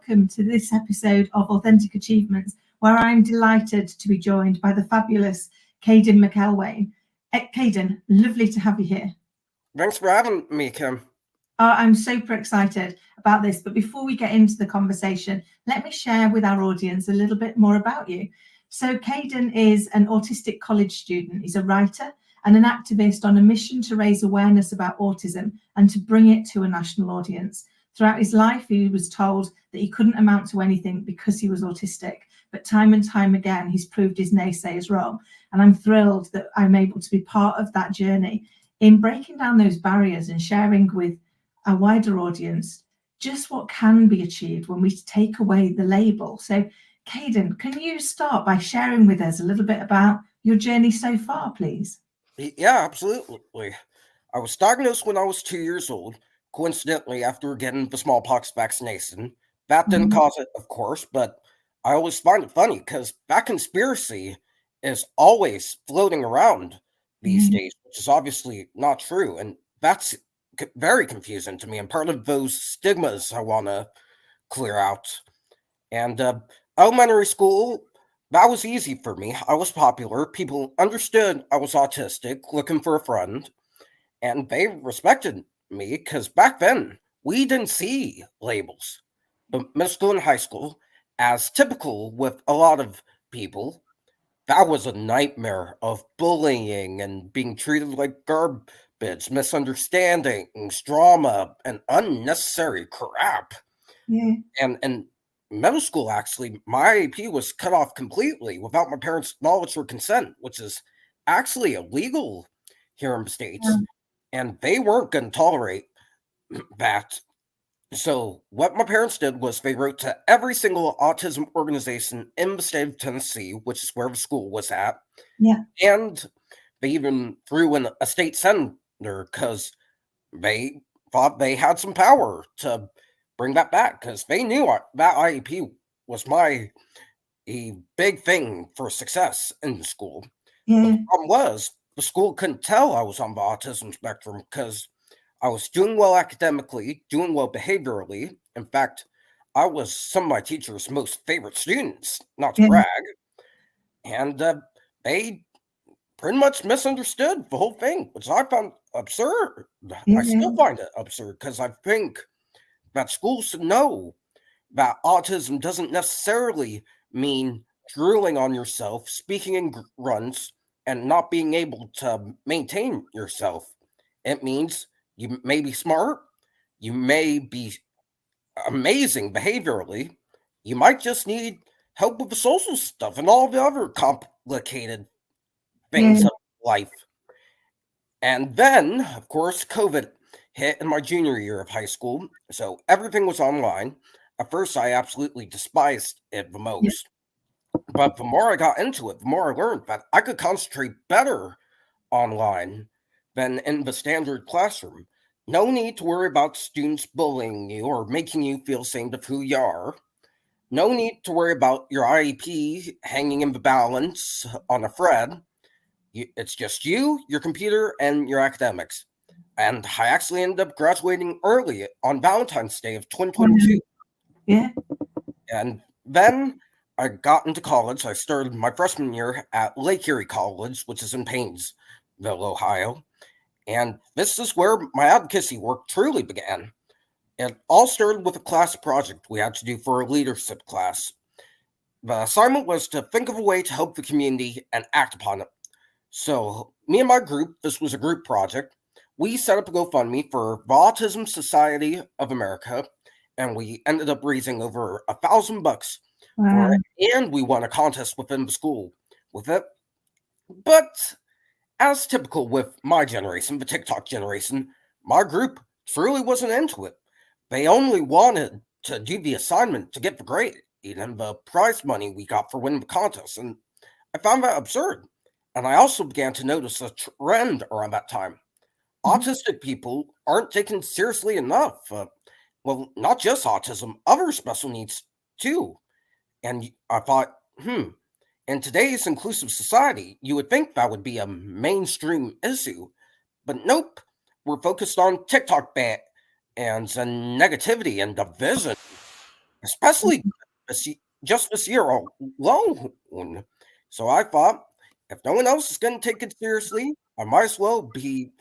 welcome to this episode of Authentic Achievements, where I'm delighted to be joined by the fabulous Kadin McElwain. Kadin, lovely to have you here. Thanks for having me, Kim. I'm super excited about this, but before we get into the conversation, let me share with our audience a little bit more about you. So Kadin is an autistic college student. He's a writer and an activist on a mission to raise awareness about autism and to bring it to a national audience. Throughout his life, he was told that he couldn't amount to anything because he was autistic, but time and time again, he's proved his naysayers wrong. And I'm thrilled that I'm able to be part of that journey in breaking down those barriers and sharing with a wider audience just what can be achieved when we take away the label. So, Kadin, can you start by sharing with us a little bit about your journey so far, please? Yeah, absolutely. I was diagnosed when I was 2 years old, coincidentally after getting the smallpox vaccination. That didn't cause it, of course, but I always find it funny because that conspiracy is always floating around these days, which is obviously not true. And that's very confusing to me. And part of those stigmas I want to clear out. And elementary school, that was easy for me. I was popular. People understood I was autistic, looking for a friend, and they respected me because back then we didn't see labels. But middle school and high school, as typical with a lot of people, that was a nightmare of bullying and being treated like garbage, misunderstandings, drama, and unnecessary crap. Yeah. And middle school, actually, my IEP was cut off completely without my parents' knowledge or consent, which is actually illegal here in the States. And they weren't going to tolerate that. So what my parents did was they wrote to every single autism organization in the state of Tennessee, which is where the school was at. Yeah. And they even threw in a state senator because they thought they had some power to bring that back because they knew that IEP was a big thing for success in the school. Yeah. But the problem was the school couldn't tell I was on the autism spectrum because I was doing well academically, doing well behaviorally. In fact, I was some of my teachers' most favorite students, not to brag. And they pretty much misunderstood the whole thing, which I found absurd. I still find it absurd because I think that schools should know that autism doesn't necessarily mean drooling on yourself, speaking in grunts, and not being able to maintain yourself. It means you may be smart, you may be amazing behaviorally, you might just need help with the social stuff and all the other complicated things of life. And then, of course, COVID hit in my junior year of high school, so everything was online. At first, I absolutely despised it the most. But the more I got into it, the more I learned that I could concentrate better online than in the standard classroom. No need to worry about students bullying you or making you feel ashamed of who you are. No need to worry about your IEP hanging in the balance on a thread. It's just you, your computer, and your academics. And I actually ended up graduating early on Valentine's Day of 2022. Yeah. And then I got into college. I started my freshman year at Lake Erie College, which is in Painesville, Ohio. And this is where my advocacy work truly began. It all started with a class project we had to do for a leadership class. The assignment was to think of a way to help the community and act upon it. So me and my group, this was a group project, we set up a GoFundMe for the Autism Society of America, and we ended up raising over $1,000 for it, and we won a contest within the school with it. But as typical with my generation, the TikTok generation, my group truly wasn't into it. They only wanted to do the assignment to get the grade and the prize money we got for winning the contest, and I found that absurd. And I also began to notice a trend around that time. Autistic people aren't taken seriously enough. Well, not just autism, other special needs too. And I thought, in today's inclusive society, you would think that would be a mainstream issue. But nope, we're focused on TikTok bans and negativity and division. especially just this year alone. So I thought, if no one else is going to take it seriously, I might as well be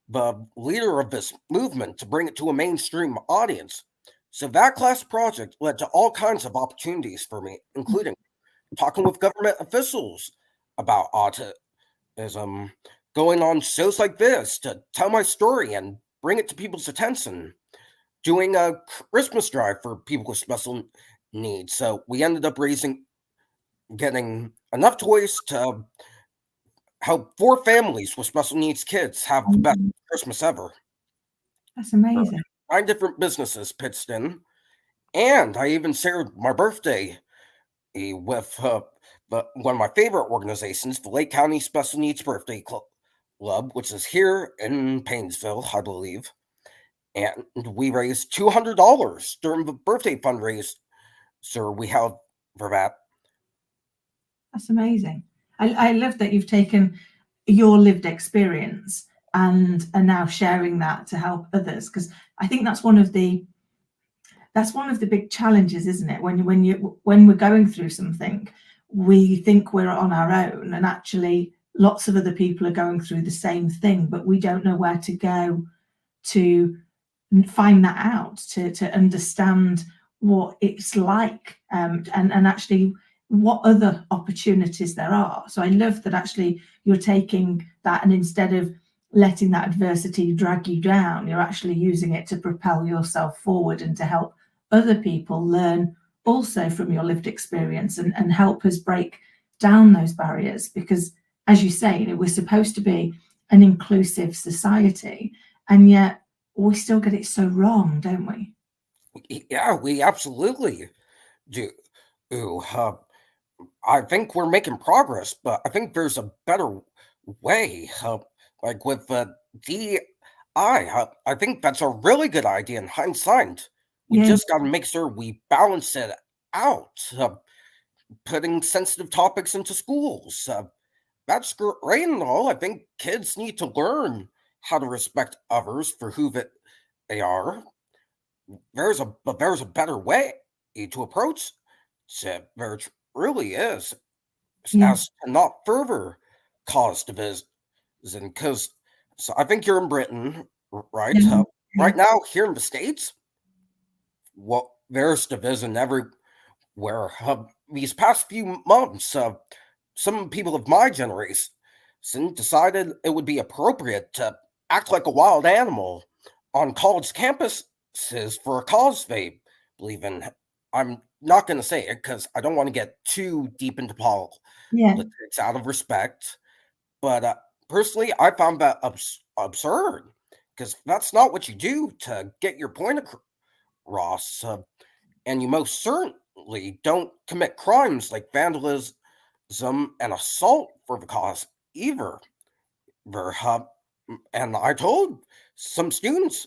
the leader of this movement to bring it to a mainstream audience. So that class project led to all kinds of opportunities for me, including talking with government officials about autism, going on shows like this to tell my story and bring it to people's attention, doing a Christmas drive for people with special needs. So we ended up getting enough toys to help 4 families with special needs kids have the best Christmas ever. That's amazing. 9 different businesses pitched in, and I even shared my birthday with one of my favorite organizations, the Lake County Special Needs Birthday Club, which is here in Painesville, I believe. And we raised $200 during the birthday fundraiser we held for that. That's amazing. I love that you've taken your lived experience and are now sharing that to help others, because I think that's one of the big challenges, isn't it? When we're going through something, we think we're on our own, and actually lots of other people are going through the same thing, but we don't know where to go to find that out, to understand what it's like, and actually what other opportunities there are. So I love that actually you're taking that, and instead of letting that adversity drag you down, you're actually using it to propel yourself forward and to help other people learn also from your lived experience, and help us break down those barriers. Because as you say, we're supposed to be an inclusive society, and yet we still get it so wrong, don't we? Yeah, we absolutely do. I think we're making progress, but I think there's a better way. Like with the DI, I think that's a really good idea in hindsight. We Yeah, just got to make sure we balance it out, putting sensitive topics into schools. That's great and all. I think kids need to learn how to respect others for who they are. There's a better way to approach it. There really is, yeah, as to not further cause division. Because so I think you're in Britain, right? yeah, yeah, Right now, here in the States, well, there's division everywhere. These past few months, some people of my generation decided it would be appropriate to act like a wild animal on college campuses for a cause they believe in. I'm not going to say it because I don't want to get too deep into yeah, politics out of respect. But personally, I found that absurd, because that's not what you do to get your point across. And you most certainly don't commit crimes like vandalism and assault for the cause either. And I told some students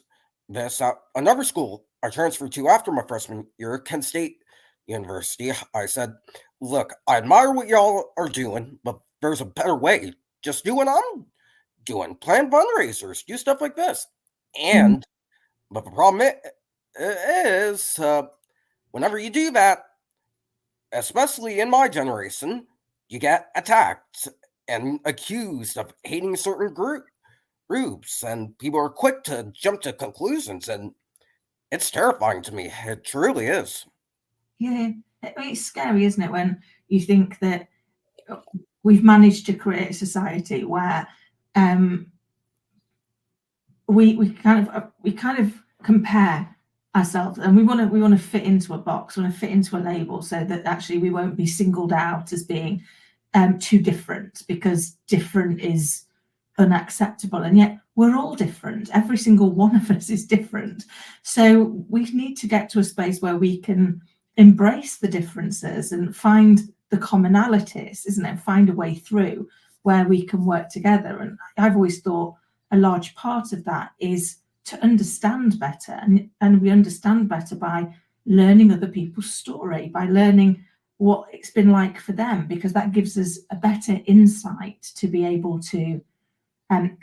this at another school I transferred to after my freshman year, Kent State University. I said, look, I admire what y'all are doing, but there's a better way. Just do what I'm doing. Plan fundraisers, do stuff like this. mm, But the problem is, whenever you do that, especially in my generation, you get attacked and accused of hating certain groups, and people are quick to jump to conclusions, and it's terrifying to me. It truly is. yeah. I mean, it's scary, isn't it, when you think that we've managed to create a society where we kind of compare ourselves, and we want to fit into a box, we want to fit into a label, so that actually we won't be singled out as being too different, because different is unacceptable. And yet we're all different. Every single one of us is different. So we need to get to a space where we can embrace the differences and find the commonalities, isn't it? Find a way through where we can work together. And I've always thought a large part of that is to understand better. And we understand better by learning other people's story, by learning what it's been like for them, because that gives us a better insight to be able to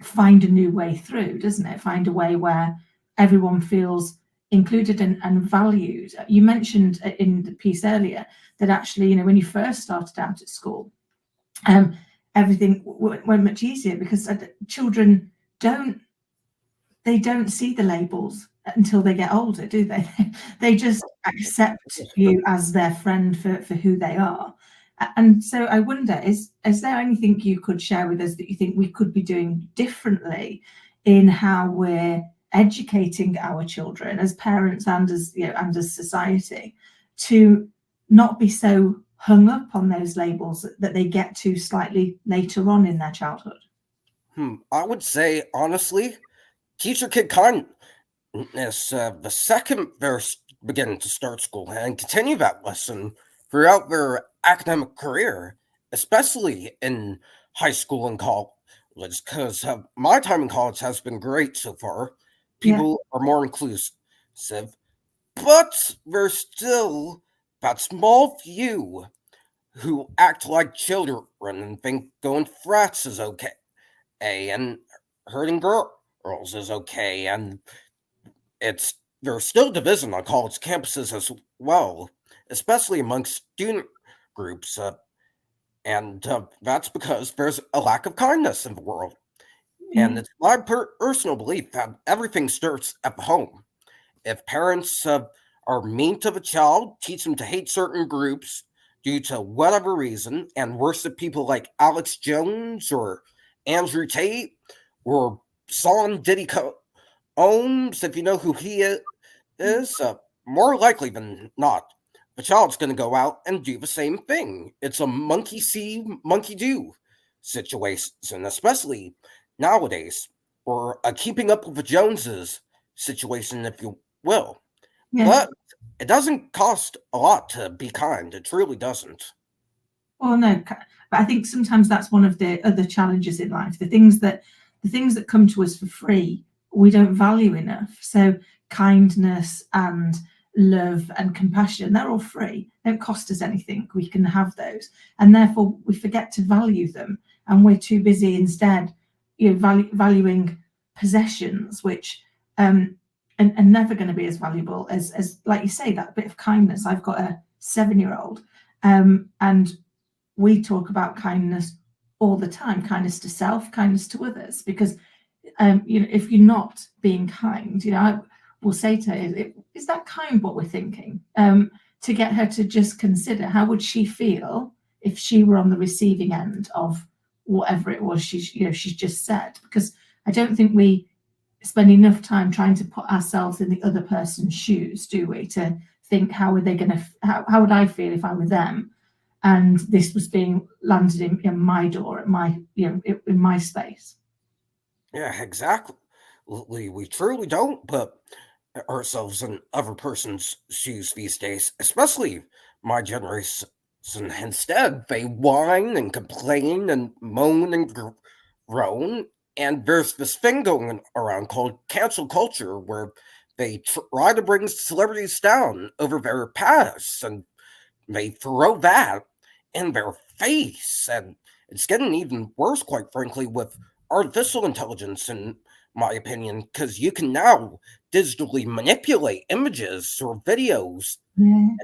find a new way through, doesn't it? Find a way where everyone feels included and valued. You mentioned in the piece earlier that actually, you know, when you first started out at school, everything went much easier because children don't see the labels until they get older, do they? They just accept you as their friend for who they are. And so I wonder, is there anything you could share with us that you think we could be doing differently in how we're educating our children as parents and as, you know, and as society, to not be so hung up on those labels that they get to slightly later on in their childhood? I would say, honestly, teacher kid kindness the second they're beginning to start school and continue that lesson throughout their academic career, especially in high school and college. Because my time in college has been great so far. Yeah. People are more inclusive, but there's still that small few who act like children and think going frats is okay, and hurting girls is okay, and there's still division on college campuses as well, especially amongst student groups, and that's because there's a lack of kindness in the world. And it's my personal belief that everything starts at the home. If parents are mean to the child, teach them to hate certain groups due to whatever reason, and worship people like Alex Jones or Andrew Tate or Son Diddy Ohms, if you know who he is, more likely than not, the child's going to go out and do the same thing. It's a monkey see, monkey do situation, especially nowadays, or a keeping up with the Joneses situation, if you will. Yeah. But it doesn't cost a lot to be kind. It truly doesn't. Well, no, but I think sometimes that's one of the other challenges in life. The things that come to us for free, we don't value enough. So kindness and love and compassion, they're all free. They don't cost us anything. We can have those, and therefore we forget to value them, and we're too busy instead, you know, valuing possessions, which and never going to be as valuable as like you say, that bit of kindness. I've got a 7-year-old, and we talk about kindness all the time, kindness to self, kindness to others, because you know, if you're not being kind, you know, I will say to her, is that kind what we're thinking? To get her to just consider how would she feel if she were on the receiving end of whatever it was she's just said, because I don't think we spend enough time trying to put ourselves in the other person's shoes, do we, to think how would I feel if I were them and this was being landed in my door, at my, you know, in my space. Yeah, exactly. We truly don't put ourselves in other person's shoes these days, especially my generation. Instead, they whine and complain and moan and groan. And there's this thing going around called cancel culture, where they try to bring celebrities down over their past, and they throw that in their face. And it's getting even worse, quite frankly, with artificial intelligence, in my opinion, because you can now digitally manipulate images or videos. Yeah. And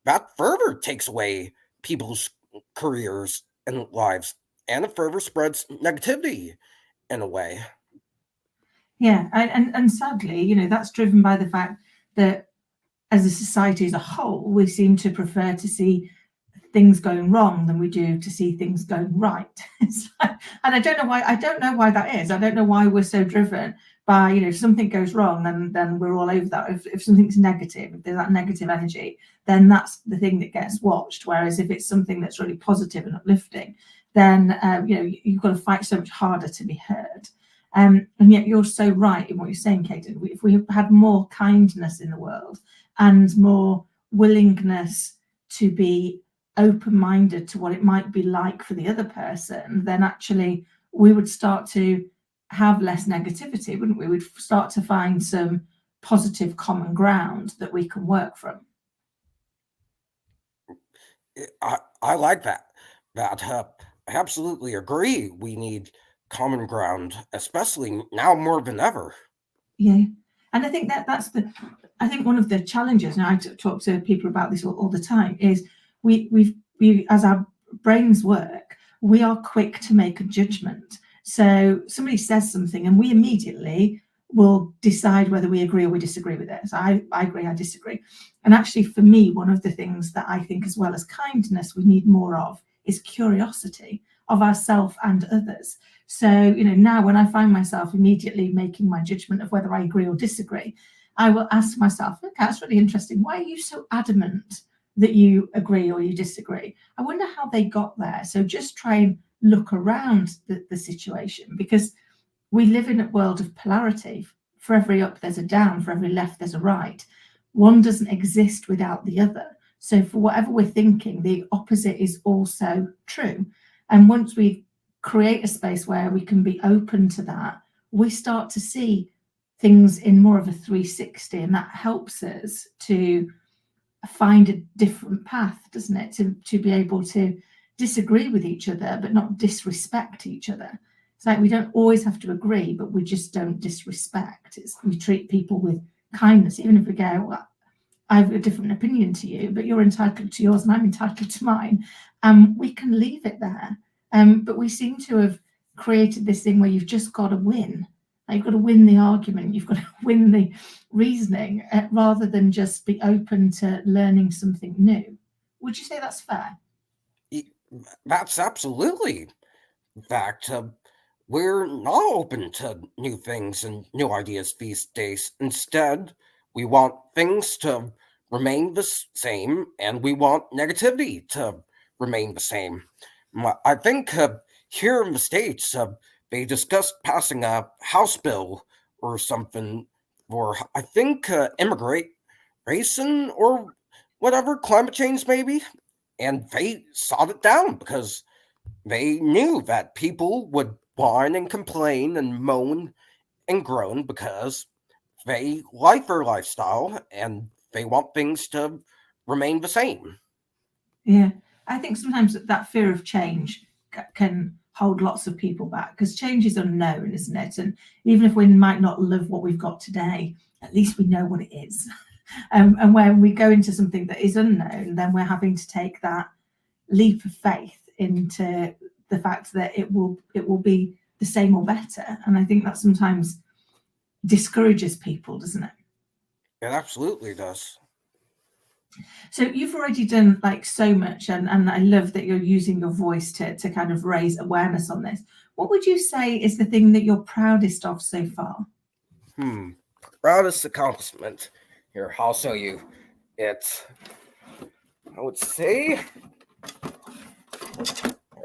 that further takes away people's careers and lives, and it further spreads negativity in a way. Yeah, and sadly, you know, that's driven by the fact that as a society as a whole, we seem to prefer to see things going wrong than we do to see things going right. And I don't know why. I don't know why that is. I don't know why we're so driven by, you know, if something goes wrong, then we're all over that. If something's negative, if there's that negative energy, then that's the thing that gets watched. Whereas if it's something that's really positive and uplifting, then you know, you've got to fight so much harder to be heard. And yet you're so right in what you're saying, Kadin. If we had more kindness in the world and more willingness to be open-minded to what it might be like for the other person, then actually we would start to have less negativity, wouldn't we? We'd start to find some positive common ground that we can work from. I like that. I absolutely agree. We need common ground, especially now more than ever. Yeah. And I think I think one of the challenges, and I talk to people about this all the time, is we as our brains work, we are quick to make a judgment. So somebody says something and we immediately will decide whether we agree or we disagree with it. So I agree, I disagree. And actually, for me, one of the things that I think, as well as kindness, we need more of is curiosity of ourselves and others. So, now when I find myself immediately making my judgment of whether I agree or disagree, I will ask myself, okay, that's really interesting. Why are you so adamant that you agree or you disagree? I wonder how they got there. So just try and look around the situation, because we live in a world of polarity. For every up, there's a down. For every left, there's a right. One doesn't exist without the other. So for whatever we're thinking, the opposite is also true. And once we create a space where we can be open to that, we start to see things in more of a 360, and that helps us to find a different path, doesn't it? To be able to disagree with each other, but not disrespect each other. It's like we don't always have to agree, but we just don't disrespect. We treat people with kindness, even if we go, well, I have a different opinion to you, but you're entitled to yours and I'm entitled to mine. We can leave it there. But we seem to have created this thing where you've just got to win. You've got to win the argument. You've got to win the reasoning, rather than just be open to learning something new. Would you say that's fair? That's absolutely. In fact, we're not open to new things and new ideas these days. Instead, we want things to remain the same, and we want negativity to remain the same. I think here in the States, they discussed passing a House bill or something for, I think, immigration or whatever, climate change maybe. And they sought it down because they knew that people would whine and complain and moan and groan because they like their lifestyle and they want things to remain the same. Yeah, I think sometimes that fear of change can hold lots of people back, because change is unknown, isn't it? And even if we might not love what we've got today, at least we know what it is. And when we go into something that is unknown, then we're having to take that leap of faith into the fact that it will be the same or better. And I think that sometimes discourages people, doesn't it? It absolutely does. So you've already done like so much, and I love that you're using your voice to kind of raise awareness on this. What would you say is the thing that you're proudest of so far? Proudest accomplishment. Here, I'll show you. It's, I would say, I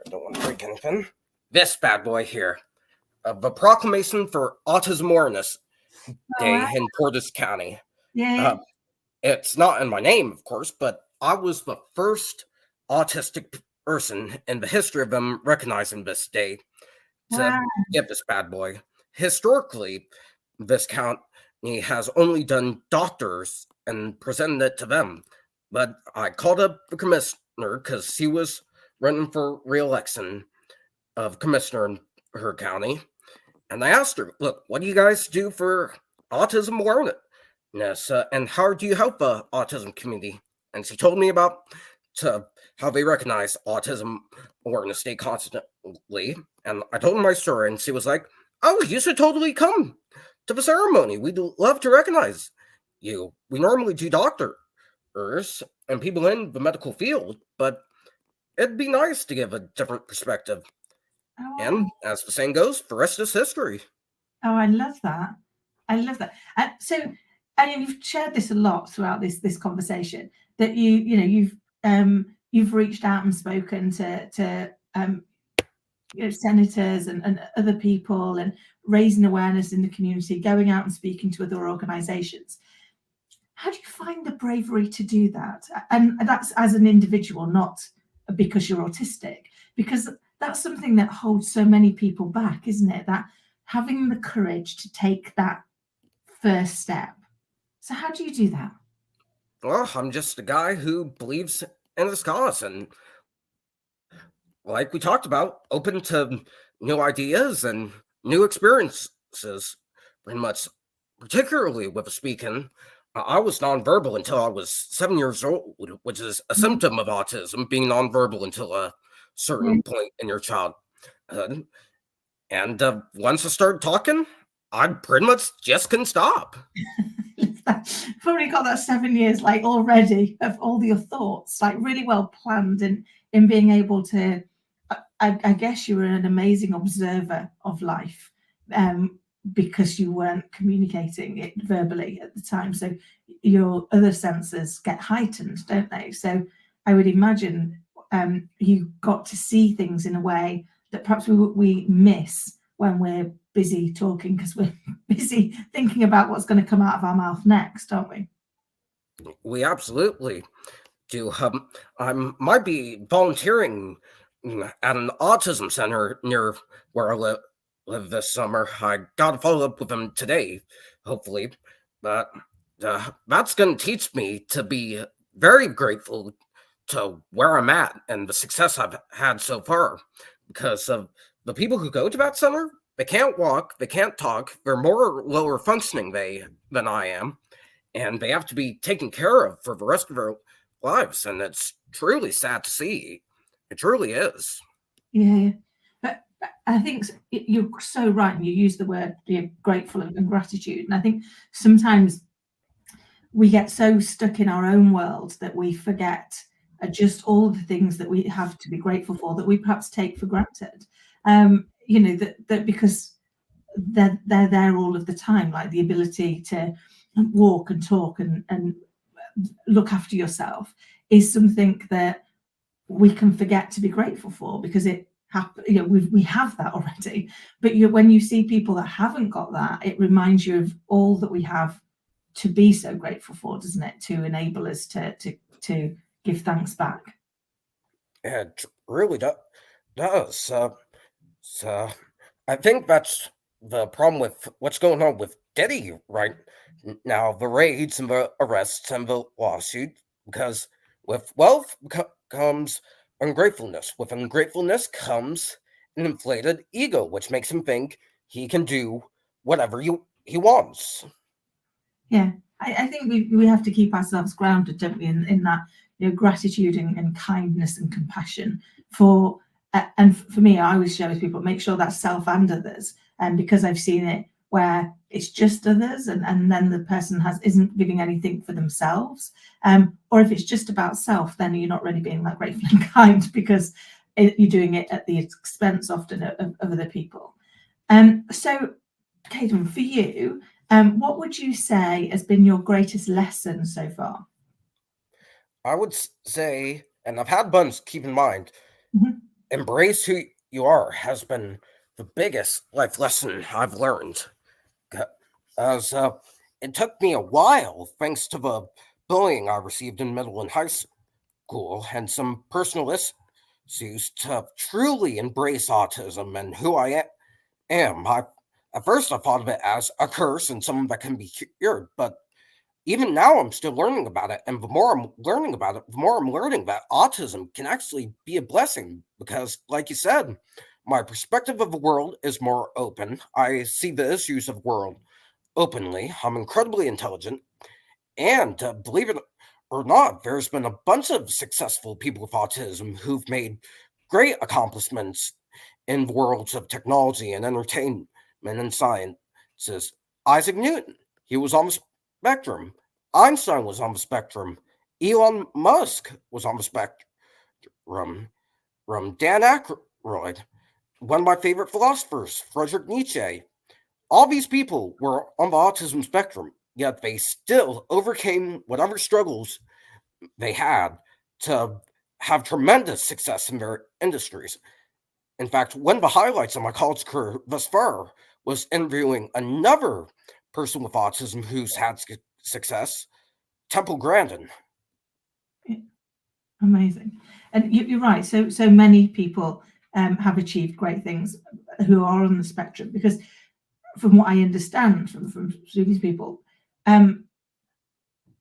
don't want to break anything. This bad boy here. The Proclamation for Autism Awareness Day in Portis County. Yeah. It's not in my name, of course, but I was the first autistic person in the history of them recognizing this day to get this bad boy. Historically, this county has only done doctors and presented it to them. But I called up the commissioner because he was running for re-election of commissioner in her county. And I asked her, look, what do you guys do for autism awareness? And how do you help the autism community? And she told me about how they recognize Autism Awareness Day constantly. And I told her my story, and she was like, oh, you should totally come to the ceremony. We'd love to recognize you. We normally do doctors and people in the medical field, but it'd be nice to give a different perspective. Oh, and as the saying goes, the rest is history. Oh, I love that. I love that. So, and you've shared this a lot throughout this conversation, that you've reached out and spoken to senators and other people, and raising awareness in the community, going out and speaking to other organizations. How do you find the bravery to do that? And that's as an individual, not because you're autistic, because that's something that holds so many people back, isn't it? That having the courage to take that first step. So how do you do that? Well, I'm just a guy who believes in this cause, and like we talked about, open to new ideas and new experiences, pretty much. particularly with speaking. I was nonverbal until I was 7 years old, which is a symptom of autism, being nonverbal until a certain point in your childhood. And once I started talking, I pretty much just couldn't stop. Probably got that 7 years like already of all your thoughts, like really well planned, and in being able to, I guess you were an amazing observer of life, because you weren't communicating it verbally at the time. So your other senses get heightened, don't they? So I would imagine you got to see things in a way that perhaps we miss when we're busy talking, because we're busy thinking about what's going to come out of our mouth next, aren't we? We absolutely do. I might be volunteering at an autism center near where I live this summer. I got to follow up with them today, hopefully. But that's going to teach me to be very grateful to where I'm at and the success I've had so far. Because of the people who go to that center, they can't walk, they can't talk, they're more lower functioning than I am, and they have to be taken care of for the rest of their lives. And it's truly sad to see. It truly is. Yeah. But I think you're so right. And you use the word grateful and gratitude. And I think sometimes we get so stuck in our own world that we forget just all the things that we have to be grateful for, that we perhaps take for granted. That because they're there all of the time, like the ability to walk and talk and look after yourself is something that we can forget to be grateful for, because it we have that already. But when you see people that haven't got that, it reminds you of all that we have to be so grateful for, doesn't it? To enable us to give thanks back. It really does. So I think that's the problem with what's going on with Diddy right now, the raids and the arrests and the lawsuit, because with wealth comes ungratefulness. With ungratefulness comes an inflated ego, which makes him think he can do whatever he wants. Yeah, I think we have to keep ourselves grounded, don't we, in that gratitude and kindness and compassion for. And for me, I always share with people, make sure that's self and others. And because I've seen it where it's just others, and then the person isn't giving anything for themselves. Or if it's just about self, then you're not really being that grateful and kind, because you're doing it at the expense often of other people. So, Kadin, for you, what would you say has been your greatest lesson so far? I would say, and I've had buns, keep in mind, embrace who you are has been the biggest life lesson I've learned. As it took me a while, thanks to the bullying I received in middle and high school and some personal issues, to truly embrace autism and who I am. At first, I thought of it as a curse and something that can be cured, but even now I'm still learning about it. And the more I'm learning about it, the more I'm learning that autism can actually be a blessing, because, like you said, my perspective of the world is more open. I see the issues of the world openly. I'm incredibly intelligent. And believe it or not, there's been a bunch of successful people with autism who've made great accomplishments in the worlds of technology and entertainment and sciences. Isaac Newton, he was on the spectrum. Einstein was on the spectrum. Elon Musk was on the spectrum. Dan Aykroyd, one of my favorite philosophers, Friedrich Nietzsche. All these people were on the autism spectrum, yet they still overcame whatever struggles they had to have tremendous success in their industries. In fact, one of the highlights of my college career thus far was interviewing another person with autism who's had success, Temple Grandin. Amazing. And you're right. So many people have achieved great things who are on the spectrum, because from what I understand from these people,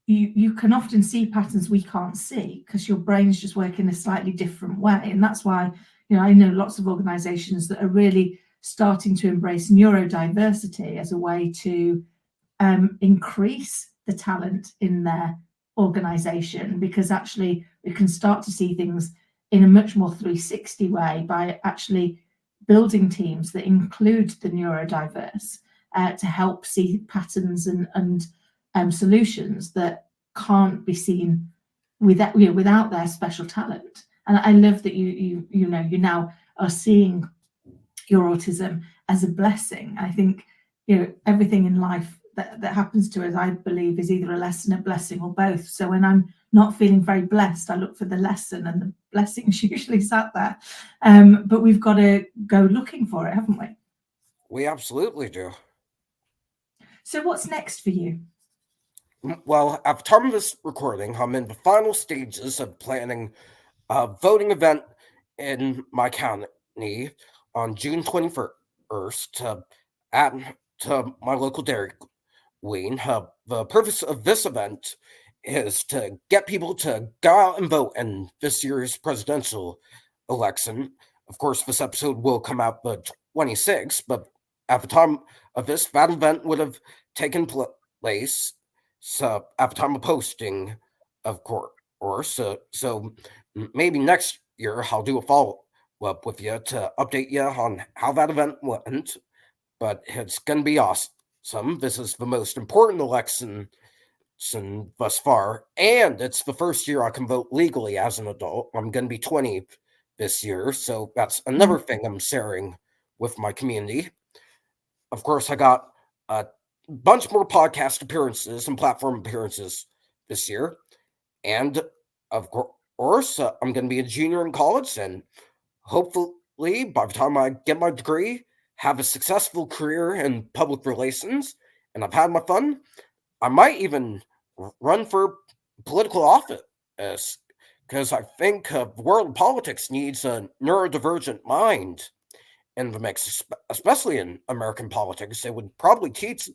you can often see patterns we can't see, because your brains just work in a slightly different way. And that's why, I know lots of organizations that are really starting to embrace neurodiversity as a way to increase the talent in their organization, because actually we can start to see things in a much more 360 way by actually building teams that include the neurodiverse to help see patterns and solutions that can't be seen without their special talent. And I love that you now are seeing your autism as a blessing. I think everything in life that happens to us, I believe, is either a lesson, a blessing, or both. So when I'm not feeling very blessed, I look for the lesson, and the blessing's usually sat there. But we've got to go looking for it, haven't we? We absolutely do. So what's next for you? Well, at the time of this recording, I'm in the final stages of planning a voting event in my county on June 21st to add to my local Dairy Queen. The purpose of this event is to get people to go out and vote in this year's presidential election. Of course, this episode will come out the 26th, but at the time of this, that event would have taken place. So at the time of posting, of course, so maybe next year I'll do a follow-up with you to update you on how that event went, but it's going to be awesome. This is the most important election thus far, and it's the first year I can vote legally as an adult. I'm going to be 20 this year, so that's another thing I'm sharing with my community. Of course, I got a bunch more podcast appearances and platform appearances this year, and of course, I'm going to be a junior in college, and hopefully, by the time I get my degree, have a successful career in public relations, and I've had my fun. I might even run for political office, because I think the world of politics needs a neurodivergent mind in the mix, especially in American politics. It would probably teach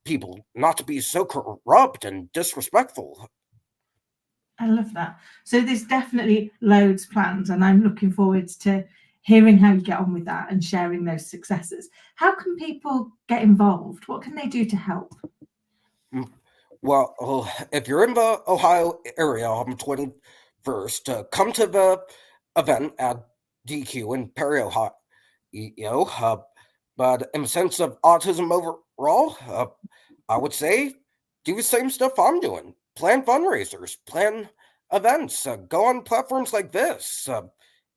people not to be so corrupt and disrespectful. I love that. So there's definitely loads planned, and I'm looking forward to hearing how you get on with that and sharing those successes. How can people get involved? What can they do to help? Well, if you're in the Ohio area on the 21st, come to the event at DQ in Perry, Ohio. But in the sense of autism overall, I would say do the same stuff I'm doing. Plan fundraisers, plan events, go on platforms like this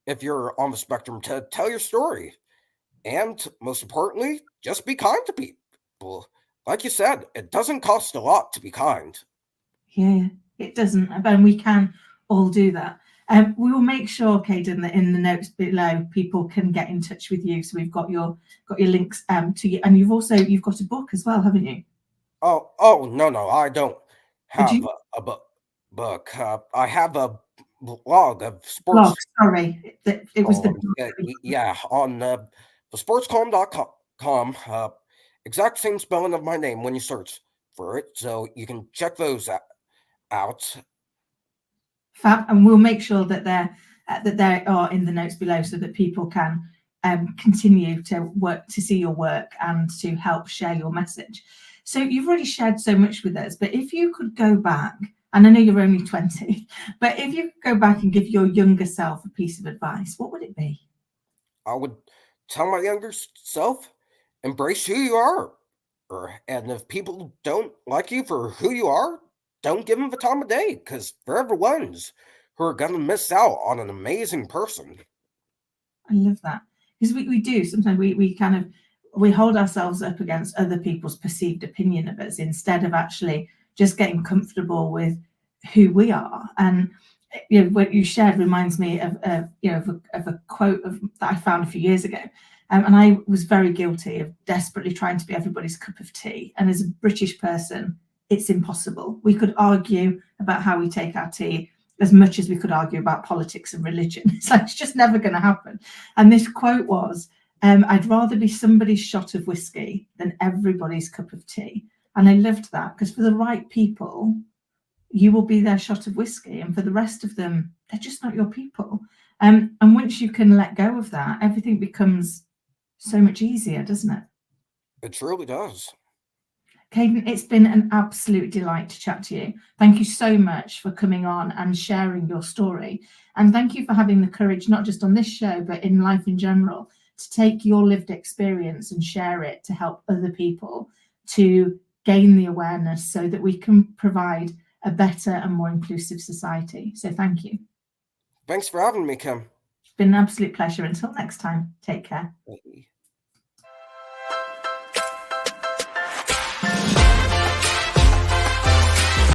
if you're on the spectrum to tell your story. And most importantly, just be kind to people. Like you said, it doesn't cost a lot to be kind. Yeah, it doesn't, and we can all do that. We will make sure, Kadin, that in the notes below people can get in touch with you. So we've got your links to you, and you've got a book as well, haven't you? Oh no, I don't have a book. I have a blog of sports. Blog, sorry, it was the on the sportscolumn.com. Exact same spelling of my name when you search for it, so you can check those out. Fab, and we'll make sure that they are in the notes below so that people can continue to work to see your work and to help share your message. So you've already shared so much with us, but if you could go back, and I know you're only 20, but if you could go back and give your younger self a piece of advice, what would it be? I would tell my younger self, embrace who you are. And if people don't like you for who you are, don't give them the time of day, because they're the ones who are going to miss out on an amazing person. I love that, because we do sometimes we hold ourselves up against other people's perceived opinion of us instead of actually just getting comfortable with who we are. And what you shared reminds me of a quote that I found a few years ago. And I was very guilty of desperately trying to be everybody's cup of tea. And as a British person, it's impossible. We could argue about how we take our tea as much as we could argue about politics and religion. It's just never going to happen. And this quote was, I'd rather be somebody's shot of whiskey than everybody's cup of tea. And I loved that, because for the right people, you will be their shot of whiskey. And for the rest of them, they're just not your people. And once you can let go of that, everything becomes so much easier, doesn't it? It truly does. Kadin, it's been an absolute delight to chat to you. Thank you so much for coming on and sharing your story. And thank you for having the courage, not just on this show, but in life in general, to take your lived experience and share it to help other people to gain the awareness so that we can provide a better and more inclusive society. So thank you. Thanks for having me, Kim. It's been an absolute pleasure. Until next time, take care. Bye.